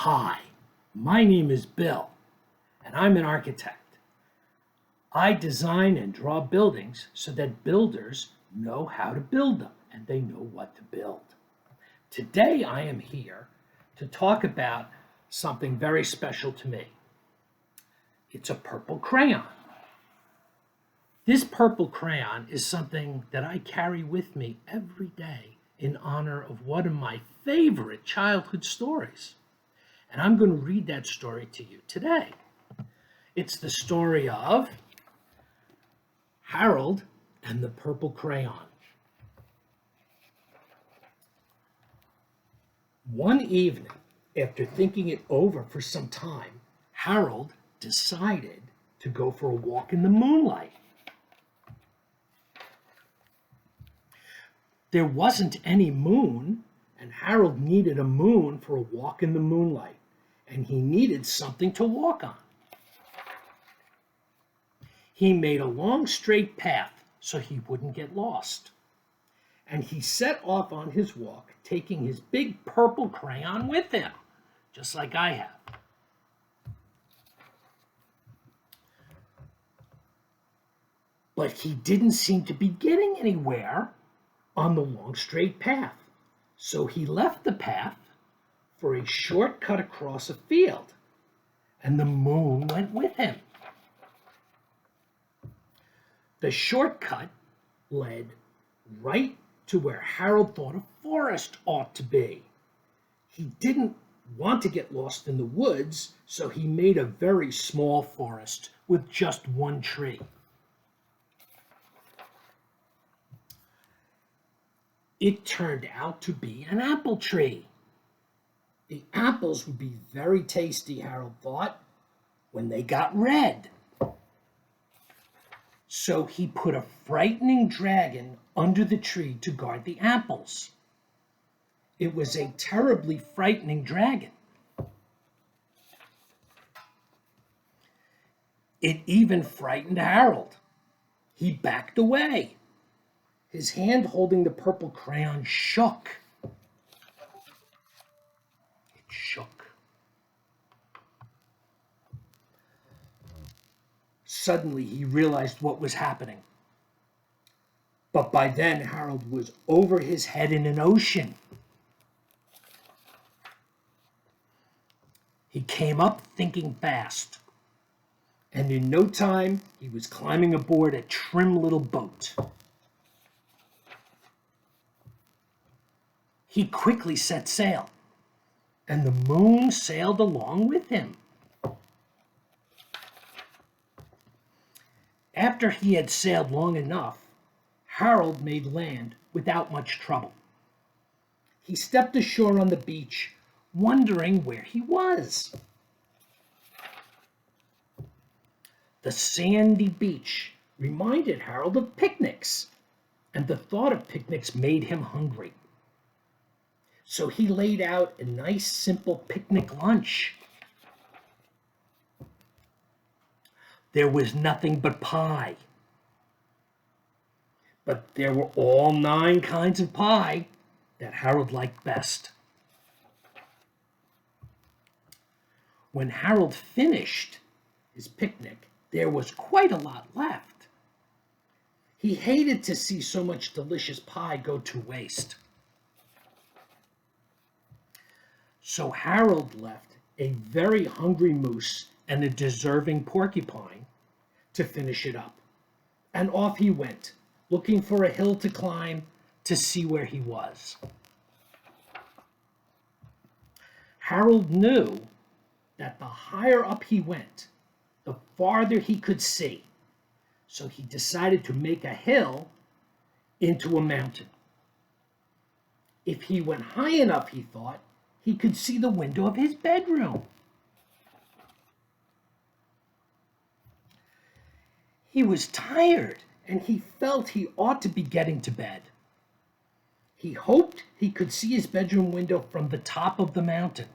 Hi, my name is Bill, and I'm an architect. I design and draw buildings so that builders know how to build them and they know what to build. Today I am here to talk about something very special to me. It's a purple crayon. This purple crayon is something that I carry with me every day in honor of one of my favorite childhood stories. And I'm going to read that story to you today. It's the story of Harold and the Purple Crayon. One evening, after thinking it over for some time, Harold decided to go for a walk in the moonlight. There wasn't any moon, and Harold needed a moon for a walk in the moonlight, and he needed something to walk on. He made a long straight path so he wouldn't get lost, and he set off on his walk, taking his big purple crayon with him, just like I have. But he didn't seem to be getting anywhere on the long straight path. So he left the path for a shortcut across a field, and the moon went with him. The shortcut led right to where Harold thought a forest ought to be. He didn't want to get lost in the woods, so he made a very small forest with just one tree. It turned out to be an apple tree. The apples would be very tasty, Harold thought, when they got red. So he put a frightening dragon under the tree to guard the apples. It was a terribly frightening dragon. It even frightened Harold. He backed away. His hand holding the purple crayon shook. It shook. Suddenly he realized what was happening. But by then Harold was over his head in an ocean. He came up thinking fast, and in no time he was climbing aboard a trim little boat. He quickly set sail, and the moon sailed along with him. After he had sailed long enough, Harold made land without much trouble. He stepped ashore on the beach, wondering where he was. The sandy beach reminded Harold of picnics, and the thought of picnics made him hungry. So he laid out a nice, simple picnic lunch. There was nothing but pie. But there were all 9 kinds of pie that Harold liked best. When Harold finished his picnic, there was quite a lot left. He hated to see so much delicious pie go to waste. So Harold left a very hungry moose and a deserving porcupine to finish it up. And off he went, looking for a hill to climb to see where he was. Harold knew that the higher up he went, the farther he could see. So he decided to make a hill into a mountain. If he went high enough, he thought, he could see the window of his bedroom. He was tired, and he felt he ought to be getting to bed. He hoped he could see his bedroom window from the top of the mountain.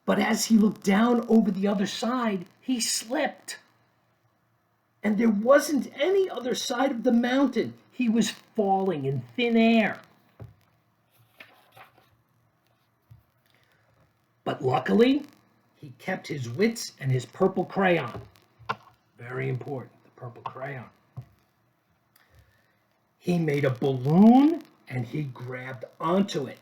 But as he looked down over the other side, he slipped. And there wasn't any other side of the mountain. He was falling in thin air. But luckily, he kept his wits and his purple crayon. Very important, the purple crayon. He made a balloon and he grabbed onto it.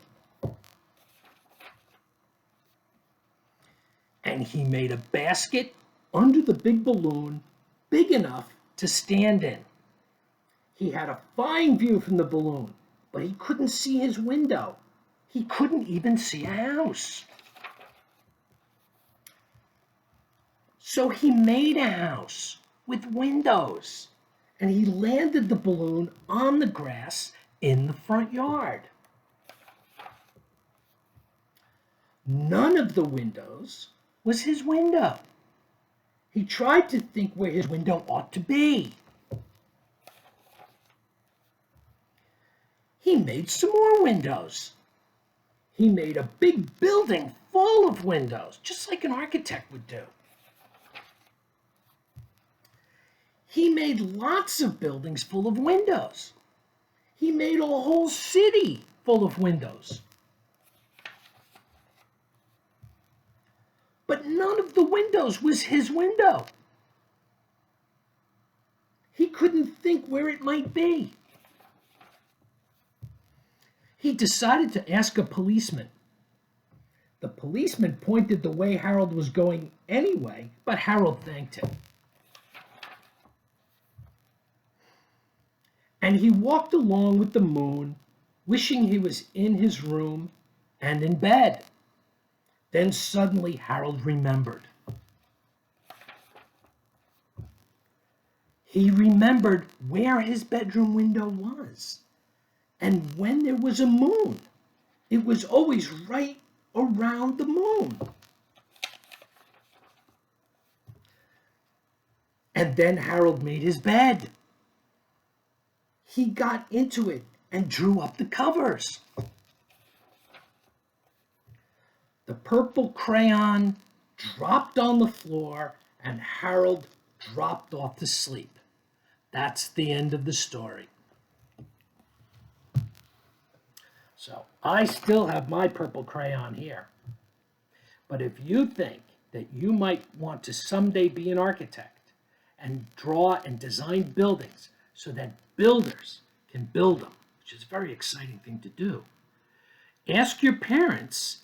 And he made a basket under the big balloon, big enough to stand in. He had a fine view from the balloon, but he couldn't see his window. He couldn't even see a house. So he made a house with windows, and he landed the balloon on the grass in the front yard. None of the windows was his window. He tried to think where his window ought to be. He made some more windows. He made a big building full of windows, just like an architect would do. He made lots of buildings full of windows. He made a whole city full of windows. But none of the windows was his window. He couldn't think where it might be. He decided to ask a policeman. The policeman pointed the way Harold was going anyway, but Harold thanked him. And he walked along with the moon, wishing he was in his room and in bed. Then suddenly Harold remembered. He remembered where his bedroom window was. And when there was a moon, it was always right around the moon. And then Harold made his bed. He got into it and drew up the covers. The purple crayon dropped on the floor and Harold dropped off to sleep. That's the end of the story. So I still have my purple crayon here. But if you think that you might want to someday be an architect and draw and design buildings so that builders can build them, which is a very exciting thing to do, ask your parents,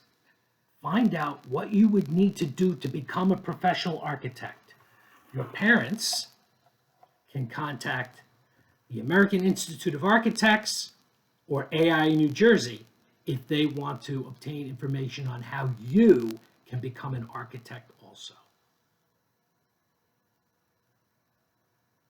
find out what you would need to do to become a professional architect. Your parents can contact the American Institute of Architects or AIA New Jersey if they want to obtain information on how you can become an architect also.